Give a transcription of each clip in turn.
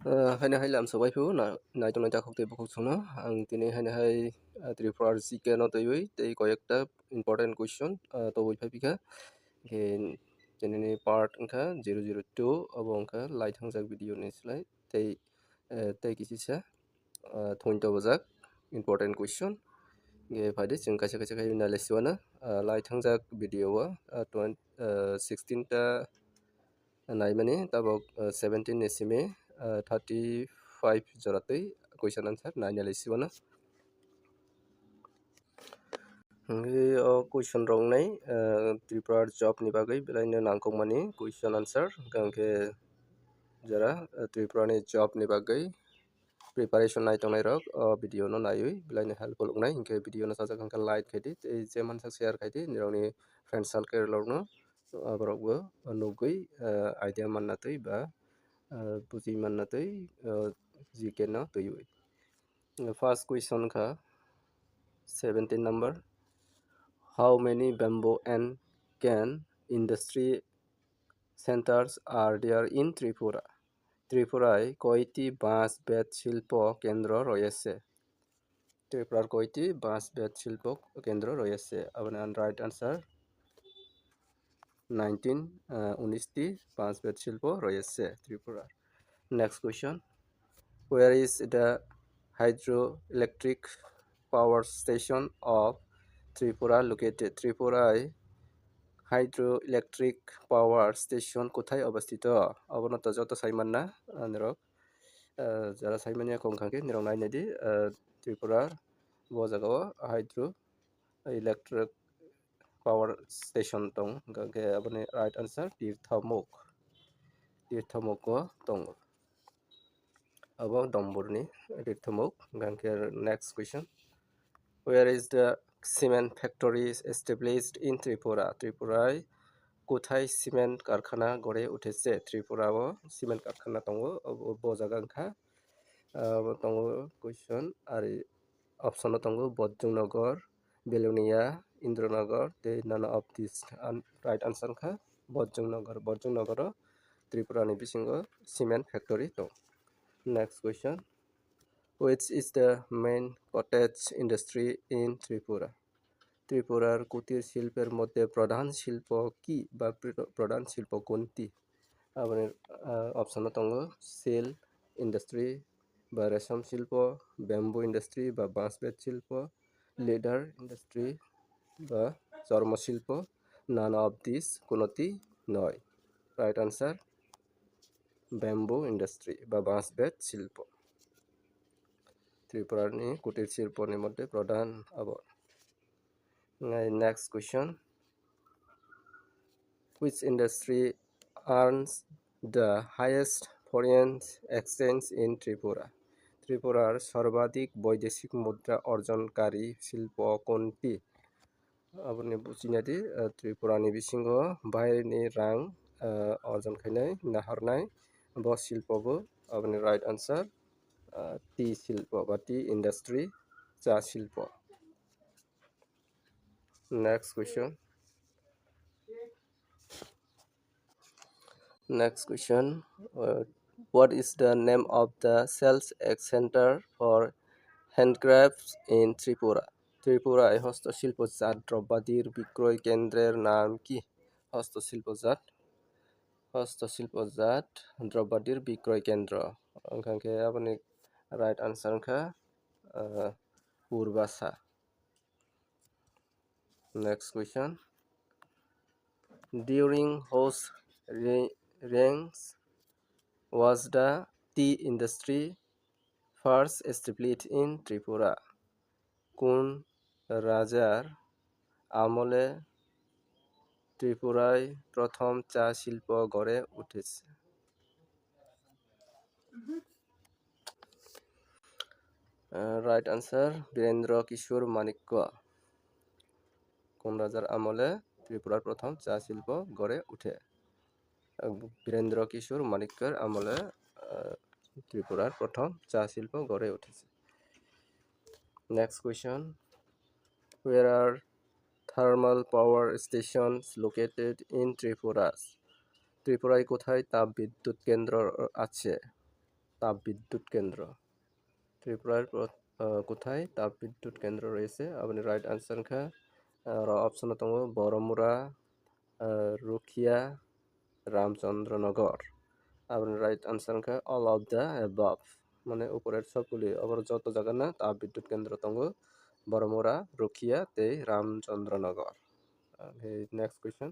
Haina hai lam sabai phu na nai to nai ta khok te bokok sono ang tini haina hai Tripura GK no tei tei কয়েকটা important question to boi phai pika ke jenini part angkha 002 abo angkha lai thangjak video ni slide tei tei kisisa thoin to bajak important question ge phai de jeng kaisa kaisa khai na lesiwana lai thangjak video wa 16 ta naimani tabok 17 esime 35 joratei question answer naina lesiwana ngi o question rong nai Tripura job ni bagai belaina nangkokmani question answer gangke jara Tripura ni job ni bagai preparation nai tongnai rok video no naiui belaina helpful nai hingke video no sajak hangka like khaidi tei je mansak share khaidi nirokni friend circle rokno aborokbo nugui idea manna tei ba buji manna tei GK no tuiui first question kha 17 number how many bamboo and can industry centers are there in Tripura ত্রিপুরায় কয়টি বাঁশ বেত শিল্প কেন্দ্র রয়েছে ত্রিপুরার কয়টি বাঁশ বেত শিল্প কেন্দ্র রয়েছে আপনার রাইট আনসার 19টি বাঁশ বেত শিল্প রয়েছে ত্রিপুরার next question where is the hydroelectric power station of Tripura located ত্রিপুরায় hydroelectric power station কোথায় অবস্থিত অবনত যত সাইমান্না নিরক যারা সাইমানিয়া কংখাকে নিরক নাইনাদি ত্রিপুরা বজাগাও হাইড্রো ইলেকট্রিক পাওয়ার স্টেশন দं গাকে আপনি রাইট आंसर तीर्थमुख दं अब दंबुरनि तीर्थमुख गांके next question where is the cement factory established in Tripura ত্রিপুরায় কোথায় সিমেন্ট কারখানা গড়ে উঠেছে ত্রিপুরাও সিমেন্ট কারখানা দङ বজাগাंखा दङ क्वेश्चन आरो অপশন दङ बदजुंनगर बेलुनिया Indranagar they none of these right answer kha बदजुंनगर त्रिपुरानि बिसिंgo cement factory दं next question which is the main cottage industry in Tripura ত্রিপুরার কুটির শিল্পের মধ্যে প্রধান শিল্প কি বা প্রধান শিল্প কোনটি আপনার অপশন দङ সেল ইন্ডাস্ট্রি বা রেশম শিল্প ব্যাম্বু ইন্ডাস্ট্রি বা বাঁশ বেত শিল্প লেদার ইন্ডাস্ট্রি বা চর্ম শিল্প নান অফ দিস কোনটি নয় রাইট আনসার ব্যাম্বু ইন্ডাস্ট্রি বা বাঁশ বেত শিল্প ত্রিপুরানি কুটির শিল্পের মধ্যে প্রধান আবার next question which industry earns the highest foreign exchange in Tripura ত্রিপুরার সর্বাধিক বৈদেশিক মুদ্রা অর্জনকারী শিল্প কোনটি আপনি বুঝিনাদি ত্রিপুরানি বিसिंgo बाहेरनि रां अर्जन खायनाय नाहरनाय ब शिल्पबो আপনি राइट आंसर टी शिल्प बा टी इंडस्ट्री चा शिल्प next question what is the name of the sales center for handcrafts in Tripura ত্রিপুরায় হস্তশিল্পজাত দ্রব্যাদির বিক্রয় কেন্দ্রের নাম কি হস্তশিল্পজাত দ্রব্যাদির বিক্রয় কেন্দ্র ওখানকে আপনি রাইট आंसर खा पूर्वासा next question during whose reigns was the tea industry first established in Tripura কোন রাজার আমলে ত্রিপুরায় প্রথম চা শিল্প গড়ে উঠেছে রাইট आंसर বীরেন্দ্র কিশোর মানিক্য কোন রাজার আমলে ত্রিপুরার প্রথম চা শিল্প গড়ে উঠে বীরেন্দ্র কিশোর মানিক্যের আমলে ত্রিপুরার প্রথম চা শিল্প গড়ে উঠেছে next question where are thermal power stations located in Tripura ত্রিপুরায় কোথায় তাপবিদ্যুৎ কেন্দ্র আছে তাপবিদ্যুৎ কেন্দ্র। ত্রিপুরার কোথায় তাপবিদ্যুৎ কেন্দ্র রয়েছে? আপনি রাইট আনসার খা অপশন দङ বড়মুড়া, রুখিয়া, রামচন্দ্রনগর। আপনি রাইট আনসার খা অল অফ দ্য অ্যাবাভ, মানে উপরের সবগুলি আবার যত জায়গা না তাপবিদ্যুৎ কেন্দ্র দङ বড়মুড়া, রুখিয়া, তে Ramchandranagar. Next question,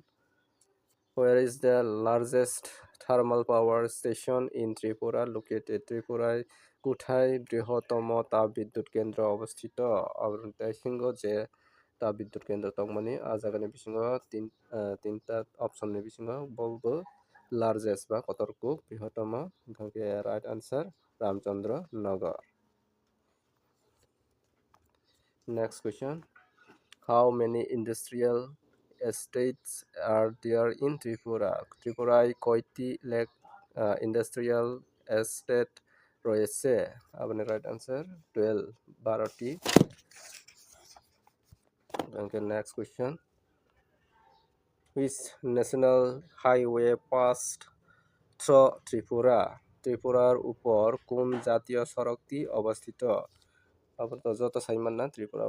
where is the largest thermal power station in Tripura located? ত্রিপুরায় কোথায় বৃহত্তম তাপবিদ্যুৎ কেন্দ্র অবস্থিত? সিংহ যে তাপবিদ্যুৎ কেন্দ্র তংমানি আজাগানি বিসিংহ তিনটা অপশননি বিসিংহ বলবো লার্জেস্ট বা কতটুকু বৃহত্তম, right answer Ramchandra Nagar. Next question, how many industrial estates are there in Tripura? ত্রিপুরায় কয়টি ইন্ডাস্ট্রিয়াল এস্টেট রয়েছে? আপনি রাইট আনসার 12টি। Next question, which national highway passed through Tripura? ত্রিপুরার উপর কোন জাতীয় সড়কটি অবস্থিত? আপাতত যত সাইমান না ত্রিপুরা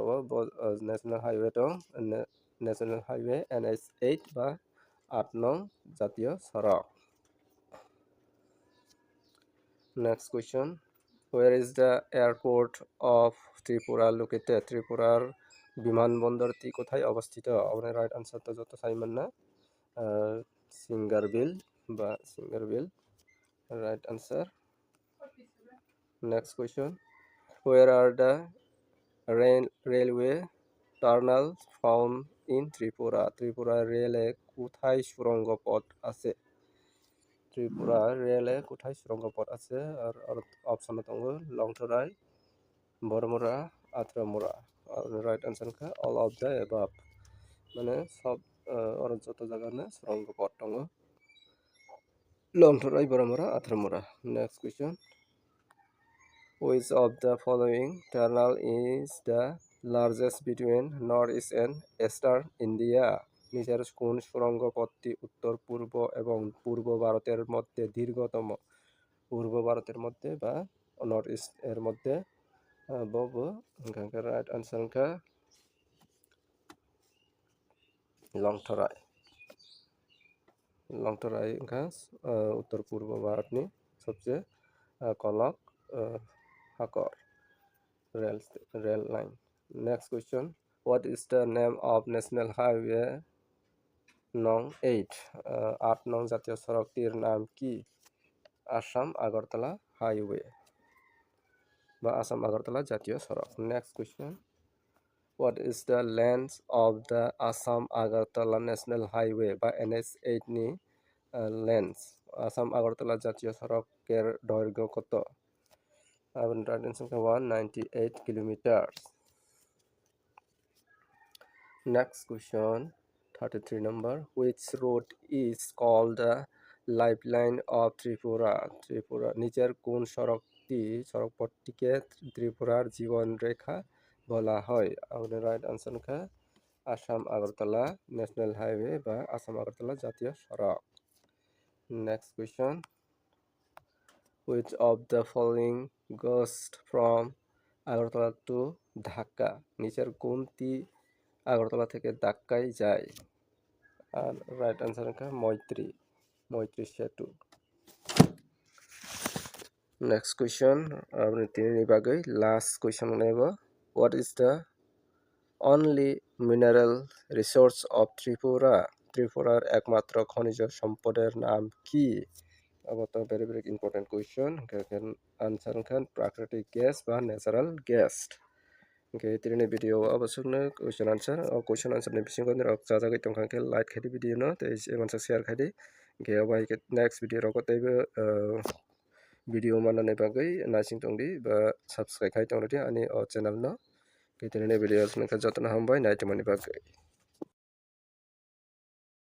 ন্যাশনাল হাইওয়ে দং, ন্যাশনাল হাইওয়ে NH8 বা 8 নং জাতীয় সড়ক। Next question, where is the airport of Tripura located? ত্রিপুরার বিমানবন্দরটি কোথায় অবস্থিত? আপনার রাইট আনসার তো যত সাইমান না সিঙ্গারবিল বা Singarbil, right answer. Next question, where are the railway tunnels found in Tripura? Tripura রেলে কোথায় সুড়ঙ্গ পথ আছে? ত্রিপুরা রেলে কোথায় সুড়ঙ্গ পথ আছে? আর অপশন দङ লংথরাই, বড়মুড়া, আত্রামুড়া। রাইট আনসার খা অল অফ দ্য অ্যাবাভ, মানে সব যত জায়গা না সুড়ঙ্গ পথ দङ Longtharai, Baramura, Atharamura. Next question, which of the following tunnel is the largest between northeast and eastern India? নিচের কোন সুড়ঙ্গ পথটি উত্তর পূর্ব এবং পূর্ব ভারতের মধ্যে দীর্ঘতম? পূর্ব ভারতের মধ্যে বা নর্থ ইস্ট এর মধ্যে রাইট আনসার খা লংথরাই। লংথরাই খা উত্তর পূর্ব ভারতনি সবচেয়ে কলক হাকর rail line. Next question, what is the name of national highway নং 8? 8 নং জাতীয় সড়কটির নাম কি? আসাম আগরতলা হাইওয়ে বা আসাম আগরতলা জাতীয় সড়ক। Next question, what is the length of the Assam Agartala National Highway বা NH8 নি লেন্থ? আসাম আগরতলা জাতীয় সড়কের দৈর্ঘ্য কত? Right answer 198 kilometre. Next question, 33 number, which road is called the lifeline of Tripura? Tripura নিচের কোন সড়কপথটিকে ত্রিপুরার জীবন রেখা বলা হয়? আমাদের রাইট আনসার খা আসাম আগরতলা ন্যাশনাল হাইওয়ে বা আসাম আগরতলা জাতীয় সড়ক। Next question, which of the following goes from Agartala to Dhaka? নিচের কোনটি আগরতলা থেকে ঢাকায় যায়? আর রাইট আনসার খা মৈত্রী সেতু। নেক্সট কোয়েশ্চন, আপনি তিনি বাগৈ লাস্ট কোয়েশ্চন নেব, what is the only mineral resource of Tripura? ত্রিপুরার একমাত্র খনিজ সম্পদের নাম কি? আবার very very important question. Answer খান প্রাকৃতিক গ্যাস বা ন্যাচারাল গ্যাস। তিনি ভিডিও অবশ্যই question answer ni bisingo ni rok jajagai tongkha ke like khai di video no tei mansa share khai di bai next video rok teibo video manani bagai naising tongdi ba subscribe khai tongdi ani channel no. তিনি video jotno hambai naitomani bagai।